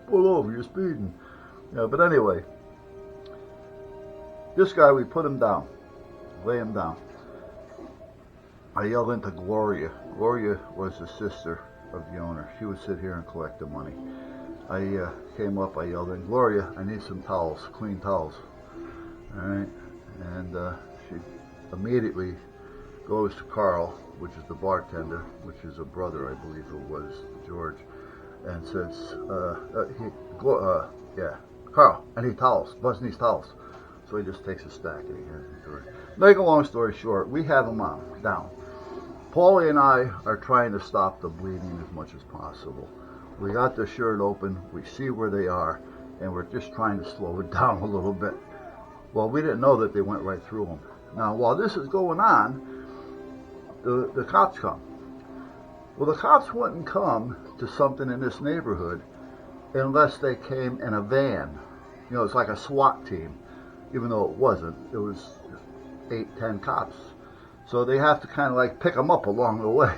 pull over, you're speeding. But anyway, this guy, we put him down, lay him down. I yelled into Gloria. Gloria was the sister of the owner. She would sit here and collect the money. I came up, I yelled in, Gloria, I need some towels, clean towels. All right, and she immediately goes to Carl, which is the bartender, which is a brother, I believe it was, George, and says, Carl, I need towels, Buzz needs towels. So he just takes a stack and he hands it to her. Make a long story short, we have him down. Paulie and I are trying to stop the bleeding as much as possible. We got the shirt open, we see where they are, and we're just trying to slow it down a little bit. Well, we didn't know that they went right through them. Now, while this is going on, the cops come. Well, the cops wouldn't come to something in this neighborhood unless they came in a van. It's like a SWAT team, even though it wasn't. It was 8-10 cops. So they have to kind of like pick them up along the way.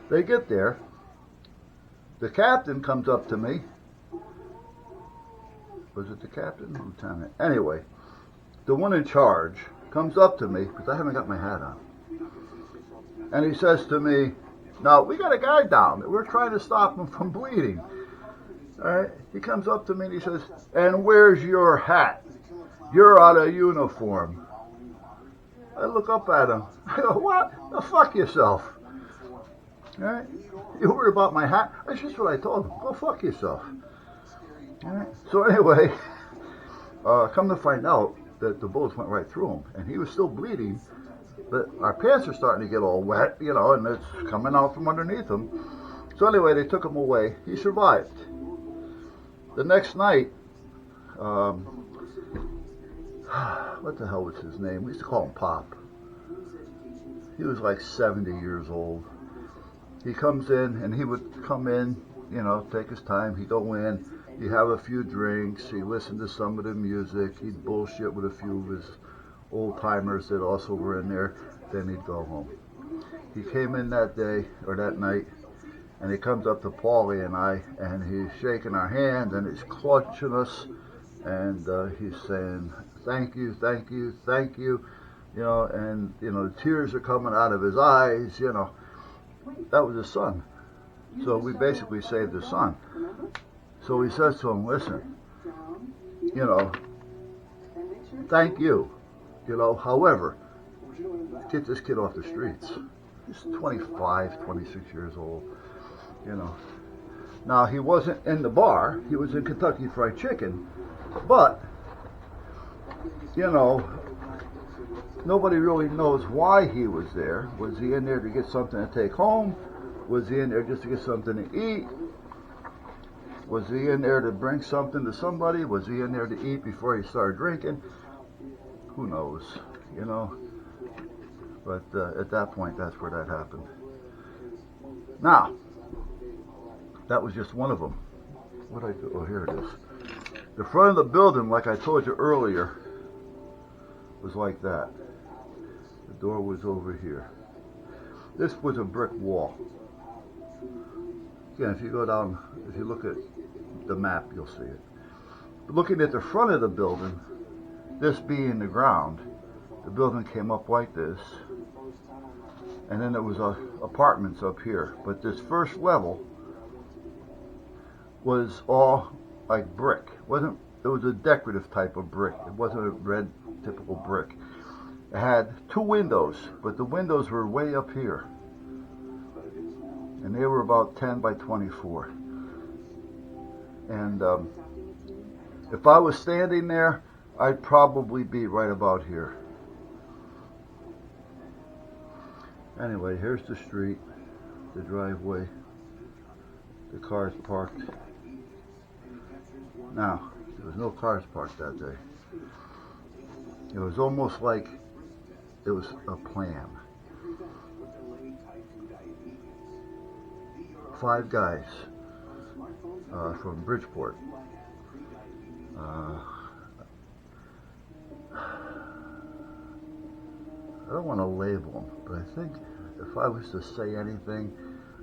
They get there. The captain comes up to me. Was it the captain? Lieutenant. Anyway, the one in charge comes up to me, because I haven't got my hat on. And he says to me, now, we got a guy down. We're trying to stop him from bleeding. All right? He comes up to me and he says, and where's your hat? You're out of uniform. I look up at him. I go, what? Now, fuck yourself. All right? You worry about my hat? That's just what I told him. Go fuck yourself. All right? So anyway, come to find out that the bullets went right through him, and he was still bleeding, but our pants are starting to get all wet, and it's coming out from underneath him. So anyway, they took him away. He survived. The next night, what the hell was his name? We used to call him Pop. He was like 70 years old. He comes in, and he would come in, take his time. He'd go in, he'd have a few drinks, he'd listen to some of the music, he'd bullshit with a few of his old-timers that also were in there, then he'd go home. He came in that day, or that night, and he comes up to Paulie and I, and he's shaking our hands, and he's clutching us, and he's saying, thank you, thank you, thank you, and, the tears are coming out of his eyes, That was his son. So we basically saved his son. So he says to him, listen, thank you, however, get this kid off the streets. He's 25, 26 years old, Now, he wasn't in the bar. He was in Kentucky Fried Chicken. But, nobody really knows why he was there. Was he in there to get something to take home? Was he in there just to get something to eat? Was he in there to bring something to somebody? Was he in there to eat before he started drinking? Who knows, But at that point, that's where that happened. Now, that was just one of them. What did I do? Oh, here it is. The front of the building, like I told you earlier, was like that. The door was over here. This was a brick wall. Again, if you go down, if you look at the map, you'll see it. But looking at the front of the building, this being the ground, the building came up like this, and then there was apartments up here. But this first level was all like brick. It was a decorative type of brick. It wasn't a red typical brick. It had 2 windows, but the windows were way up here. And they were about 10 by 24. And if I was standing there, I'd probably be right about here. Anyway, here's the street, the driveway, the cars parked. Now, there was no cars parked that day. It was almost like it was a plan. 5 guys from Bridgeport. I don't want to label them, but I think if I was to say anything,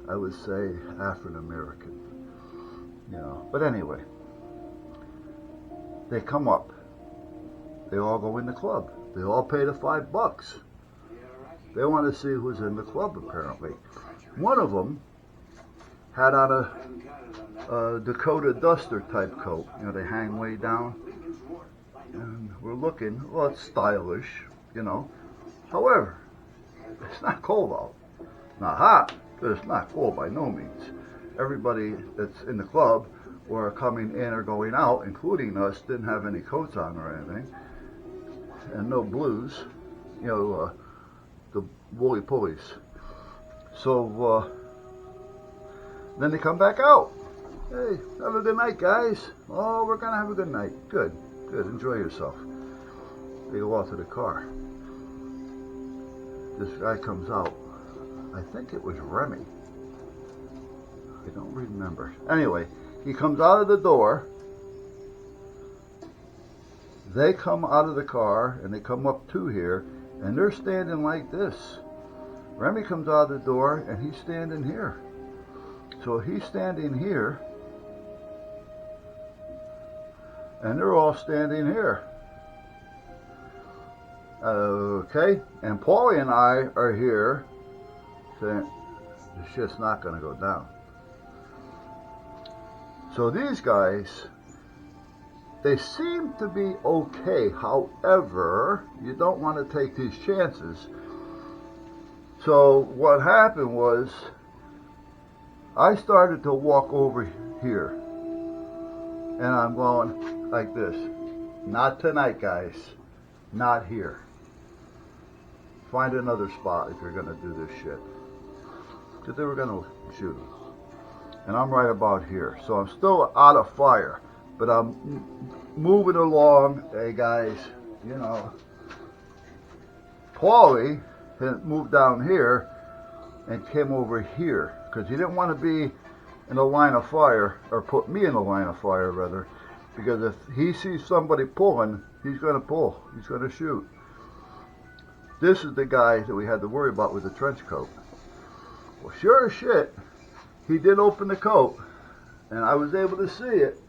I would say African American. you know. But anyway, they come up. They all go in the club. They all pay the $5. They want to see who's in the club, apparently. One of them had on a Dakota Duster type coat. You know, they hang way down. And we're looking, well, it's stylish, you know. However, it's not cold out. Not hot, but it's not cold by no means. Everybody that's in the club or coming in or going out, including us, didn't have any coats on or anything. And no blues, you know, the woolly pulleys. So then they come back out. Hey, have a good night, guys. Oh, we're gonna have a good night. Good, good. Enjoy yourself. They go out to the car. This guy comes out. I think it was Remy. I don't remember. Anyway, he comes out of the door. They come out of the car and they come up to here, and they're standing like this. Remy comes out of the door and he's standing here. So he's standing here, and they're all standing here. Okay, and Paulie and I are here saying, the shit's not going to go down. So these guys, they seem to be okay. However, you don't want to take these chances. So what happened was, I started to walk over here. And I'm going like this. Not tonight, guys. Not here. Find another spot if you're going to do this shit. Because they were going to shoot him. And I'm right about here. So I'm still out of fire. But I'm moving along. Hey, guys, you know. Paulie had moved down here and came over here. Because he didn't want to be in a line of fire, or put me in a line of fire, rather. Because if he sees somebody pulling, he's going to pull. He's going to shoot. This is the guy that we had to worry about with the trench coat. Well, sure as shit, he did open the coat, and I was able to see it,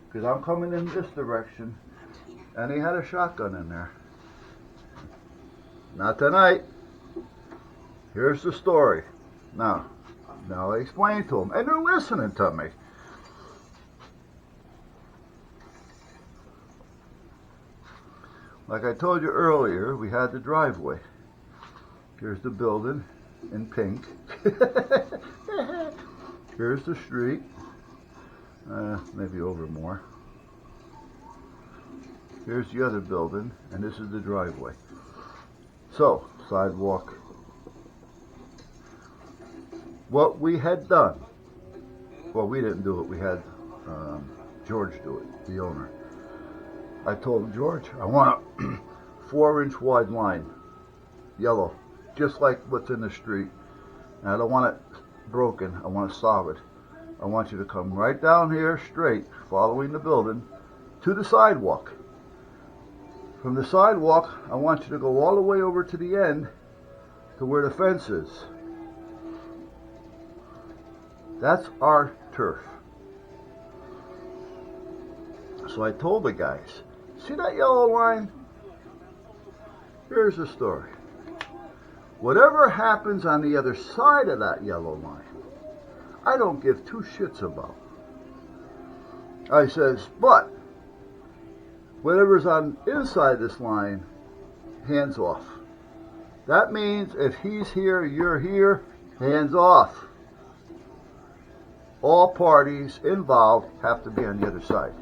because I'm coming in this direction, and he had a shotgun in there. Not tonight. Here's the story. Now I explain to them, and they're listening to me. Like I told you earlier, we had the driveway. Here's the building in pink. Here's the street. Maybe over more. Here's the other building, and this is the driveway. So, sidewalk. What we had done, well, we didn't do it, we had George do it, the owner. I told him, George, I want a 4-inch wide line, yellow, just like what's in the street. And I don't want it broken, I want it solid. I want you to come right down here straight, following the building, to the sidewalk. From the sidewalk, I want you to go all the way over to the end, to where the fence is. That's our turf. So I told the guys, see that yellow line? Here's the story. Whatever happens on the other side of that yellow line, I don't give two shits about. I says, but whatever's on inside this line, hands off. That means if he's here, you're here, hands off. All parties involved have to be on the other side.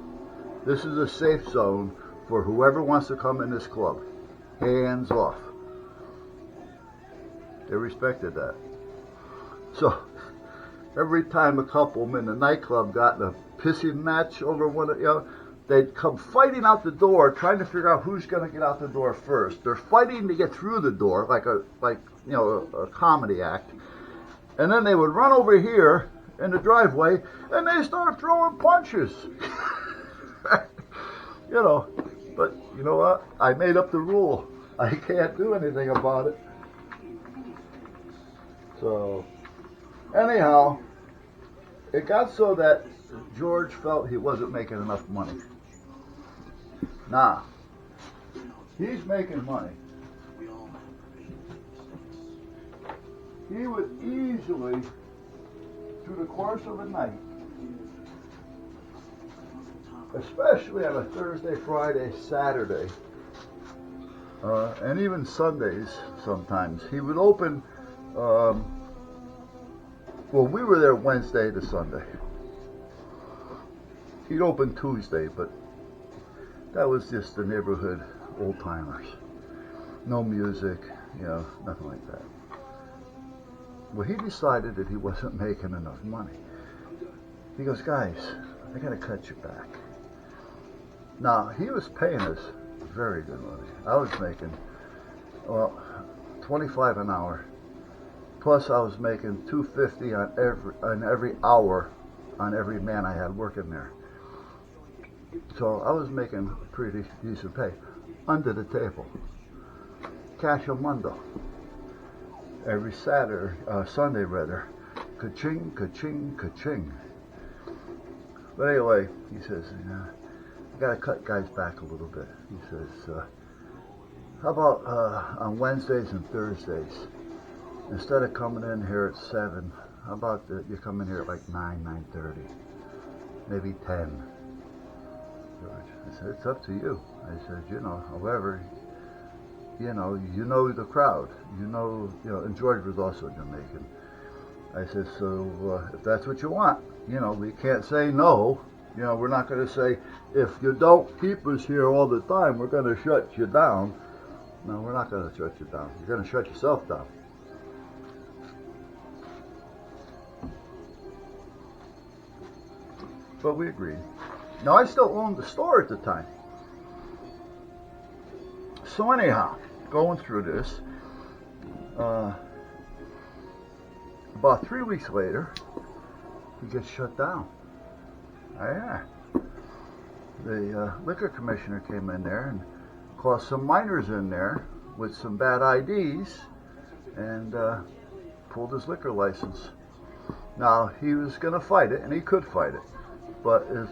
This is a safe zone for whoever wants to come in this club. Hands off. They respected that. So, every time a couple in the nightclub got in a pissing match over one of, you know, they'd come fighting out the door, trying to figure out who's going to get out the door first. They're fighting to get through the door, like a comedy act. And then they would run over here in the driveway, and they start throwing punches. You know, but you know what? I made up the rule. I can't do anything about it. So, anyhow, it got so that George felt he wasn't making enough money. Nah, he's making money. He would easily, through the course of a night, especially on a Thursday, Friday, Saturday, and even Sundays sometimes, he would open, well, we were there Wednesday to Sunday. He'd open Tuesday, but that was just the neighborhood old timers. No music, nothing like that. Well, he decided that he wasn't making enough money. He goes, guys, I gotta cut you back. Now, he was paying us very good money. I was making, well, $25 an hour. Plus, I was making $2.50 on every hour on every man I had working there. So I was making pretty decent pay under the table. Cashamundo. Every Sunday rather, ka-ching, ka-ching, ka-ching. But anyway, he says, I gotta cut guys back a little bit. He says, how about on Wednesdays and Thursdays, instead of coming in here at 7, how about you come in here at like 9, 9:30, maybe 10. I said, it's up to you. I said, however, you know the crowd. And George was also Jamaican. I said, so if that's what you want, we can't say no. We're not going to say, if you don't keep us here all the time, we're going to shut you down. No, we're not going to shut you down. You're going to shut yourself down. But we agreed. Now, I still owned the store at the time. So anyhow, going through this, about 3 weeks later, he gets shut down. Oh, yeah. The liquor commissioner came in there and caught some minors in there with some bad IDs and pulled his liquor license. Now, he was going to fight it, and he could fight it. But as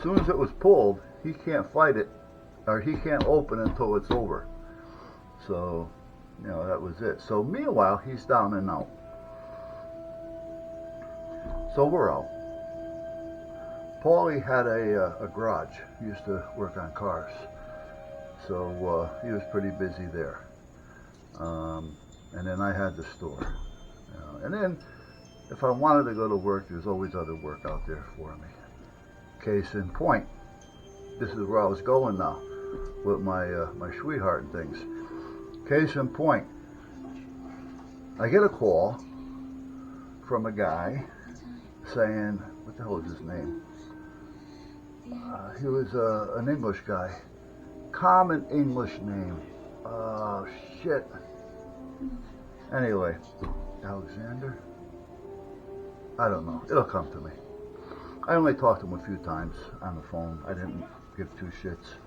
soon as it was pulled, he can't fight it, or he can't open until it's over. So, that was it. So meanwhile, he's down and out. So we're out. Paulie had a garage. He used to work on cars. So he was pretty busy there. And then I had the store. And then if I wanted to go to work, there's always other work out there for me. Case in point, this is where I was going now with my sweetheart and things. Case in point, I get a call from a guy saying, what the hell is his name? He was an English guy. Common English name. Oh, shit. Anyway, Alexander? I don't know. It'll come to me. I only talked to him a few times on the phone. I didn't give two shits.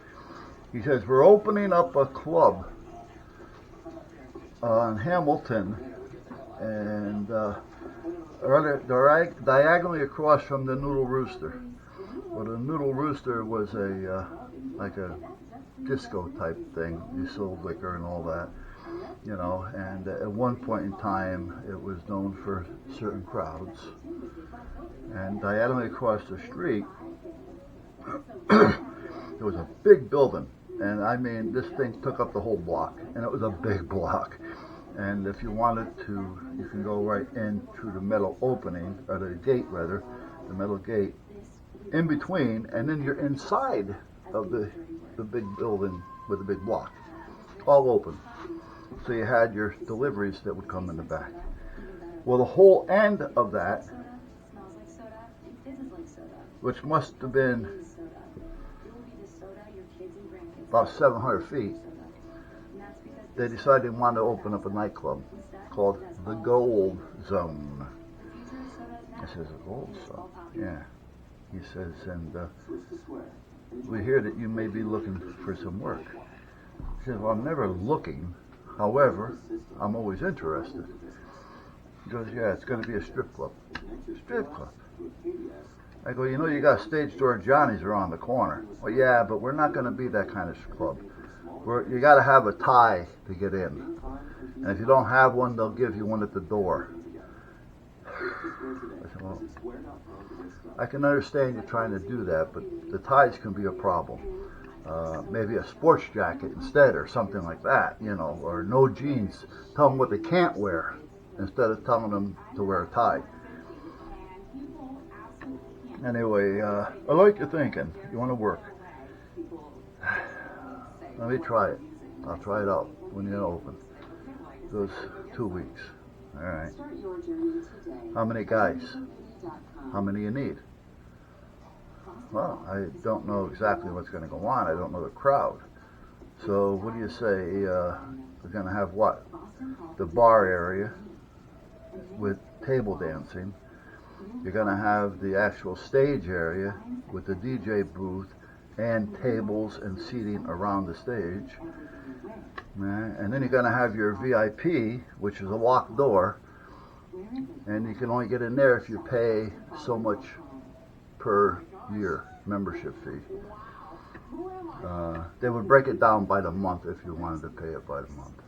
He says, we're opening up a club in Hamilton, and diagonally across from the Noodle Rooster. Well, the Noodle Rooster was like a disco type thing. You sold liquor and all that, and at one point in time it was known for certain crowds. And diagonally across the street there was a big building, and I mean, this thing took up the whole block, and it was a big block. And if you wanted to, you can go right in through the metal opening, or the gate rather, the metal gate, in between, and then you're inside of the big building with the big block, all open. So you had your deliveries that would come in the back. Well, the whole end of that, which must have been about 700 feet, they decided they wanted to open up a nightclub called the Gold Zone. I says, the Gold Zone? Yeah. He says, and we hear that you may be looking for some work. He says, well, I'm never looking. However, I'm always interested. He goes, yeah, it's going to be a strip club. Strip club? I go, you know, you got Stage Door Johnny's around the corner. Well, yeah, but we're not going to be that kind of club. You got to have a tie to get in. And if you don't have one, they'll give you one at the door. I said, well, I can understand you trying to do that, but the ties can be a problem. Maybe a sports jacket instead or something like that, you know, or no jeans. Tell them what they can't wear instead of telling them to wear a tie. Anyway, I like your thinking. You want to work. Let me try it. I'll try it out when you open. Those 2 weeks. All right. How many guys? How many you need? Well, I don't know exactly what's going to go on. I don't know the crowd. So what do you say? We're going to have what? The bar area with table dancing. You're going to have the actual stage area with the DJ booth and tables and seating around the stage. And then you're going to have your VIP, which is a locked door. And you can only get in there if you pay so much per year membership fee. They would break it down by the month if you wanted to pay it by the month.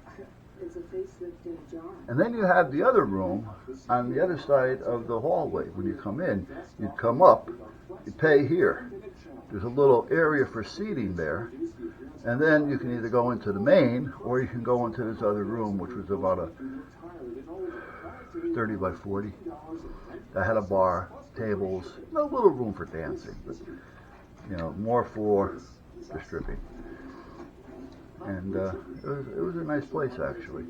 And then you have the other room on the other side of the hallway. When you come in, you'd come up, you pay here. There's a little area for seating there. And then you can either go into the main or you can go into this other room, which was about a 30 by 40. That had a bar, tables, no little room for dancing, but you know, more for the stripping. And it was a nice place actually.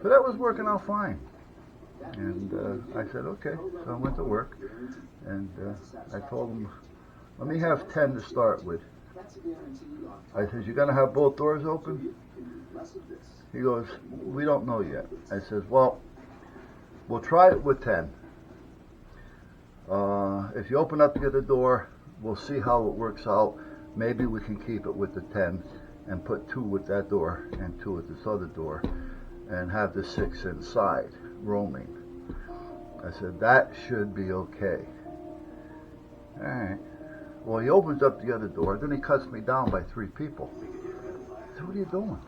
But that was working out fine. And I said, okay. So I went to work, and I told him, let me have 10 to start with. I said, you're going to have both doors open? He goes, we don't know yet. I says, well, we'll try it with 10. If you open up the other door, we'll see how it works out. Maybe we can keep it with the 10 and put 2 with that door and 2 with this other door and have the 6 inside roaming. I said, that should be okay. All right. Well, he opens up the other door, then he cuts me down by 3 people. I said, what are you doing?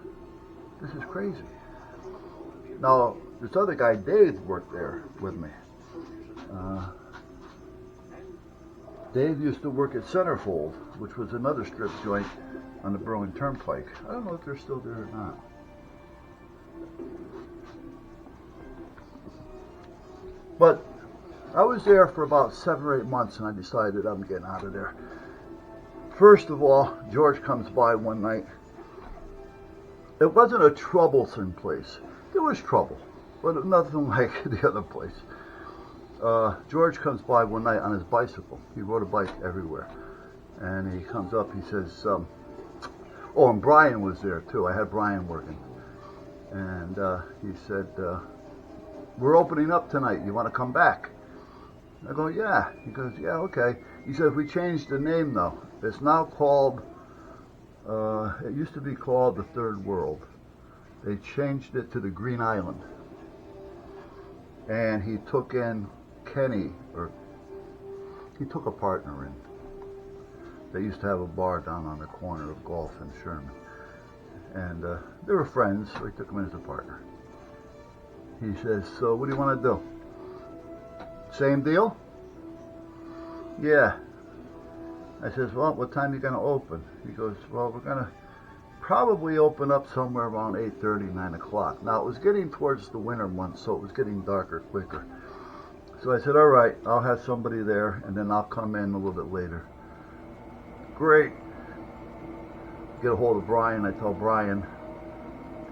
This is crazy. Now, this other guy, Dave, worked there with me. Dave used to work at Centerfold, which was another strip joint on the Berlin Turnpike. I don't know if they're still there or not. But I was there for about 7 or 8 months, and I decided I'm getting out of there. First of all, George comes by one night. It wasn't a troublesome place. There was trouble, but nothing like the other place. George comes by one night on his bicycle. He rode a bike everywhere. And he comes up, he says, oh, and Brian was there too. I had Brian working. And he said, we're opening up tonight. You want to come back? I go, yeah. He goes, yeah, okay. He says, we changed the name though. It's now called, it used to be called the Third World. They changed it to the Green Island. And he took in Kenny, or he took a partner in. They used to have a bar down on the corner of Gulf and Sherman. And they were friends, so he took him in as a partner. He says, so what do you want to do? Same deal? Yeah. I says, well, what time are you going to open? He goes, well, we're going to probably open up somewhere around 8:30, 9 o'clock. Now, it was getting towards the winter months, so it was getting darker quicker. So I said, all right, I'll have somebody there, and then I'll come in a little bit later. Great. Get a hold of Brian. I tell Brian,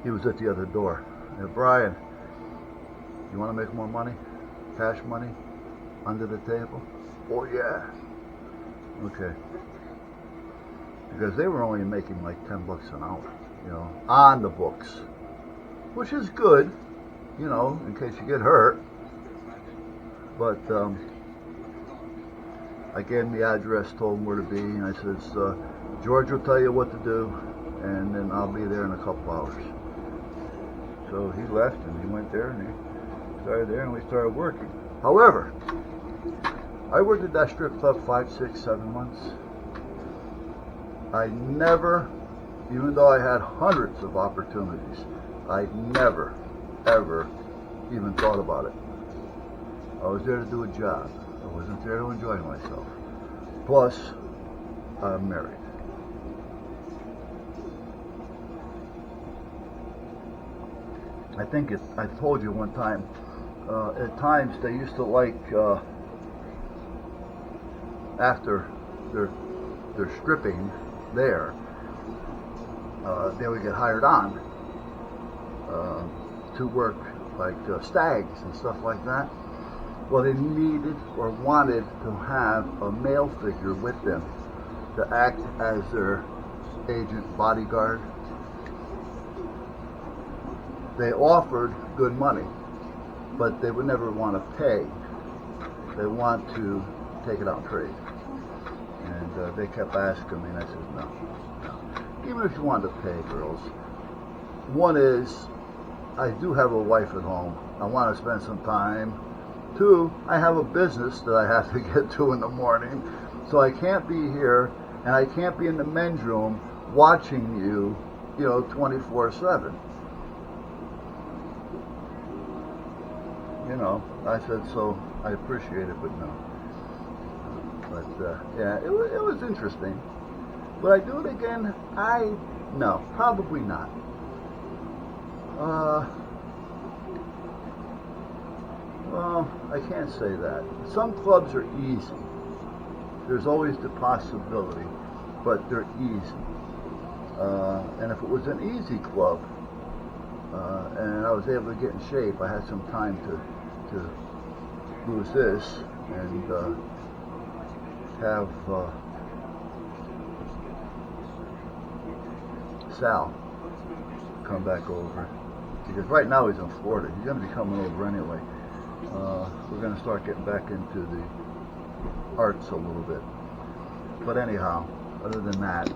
he was at the other door. I said, Brian, you want to make more money? Cash money? Under the table? Oh, yeah. Okay. Because they were only making like $10 an hour, you know, on the books. Which is good, you know, in case you get hurt. But I gave him the address, told him where to be, and I says, George will tell you what to do, and then I'll be there in a couple hours. So he left, and he went there, and he started there, and we started working. However, I worked at that strip club 5, 6, 7 months. I never, even though I had hundreds of opportunities, I never, ever even thought about it. I was there to do a job. I wasn't there to enjoy myself. Plus, I'm married. I think I told you one time, at times they used to like, after they're stripping there, they would get hired on to work like stags and stuff like that. Well, they needed or wanted to have a male figure with them to act as their agent bodyguard. They offered good money, but they would never want to pay. They want to take it out in trade. And they kept asking me, and I said, no. Even if you want to pay, girls, one is, I do have a wife at home. I want to spend some time. 2, I have a business that I have to get to in the morning, so I can't be here, and I can't be in the men's room watching you, 24/7. I said, so I appreciate it, but no. But yeah, it was interesting. Would I do it again? No, probably not. Well, I can't say that. Some clubs are easy. There's always the possibility, but they're easy. And if it was an easy club, and I was able to get in shape, I had some time to lose this and have Sal come back over, because right now he's in Florida. He's going to be coming over anyway. We're going to start getting back into the arts a little bit. But anyhow, other than that,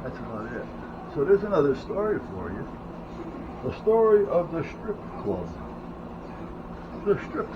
that's about it. So there's another story for you. The story of the strip club. The strip.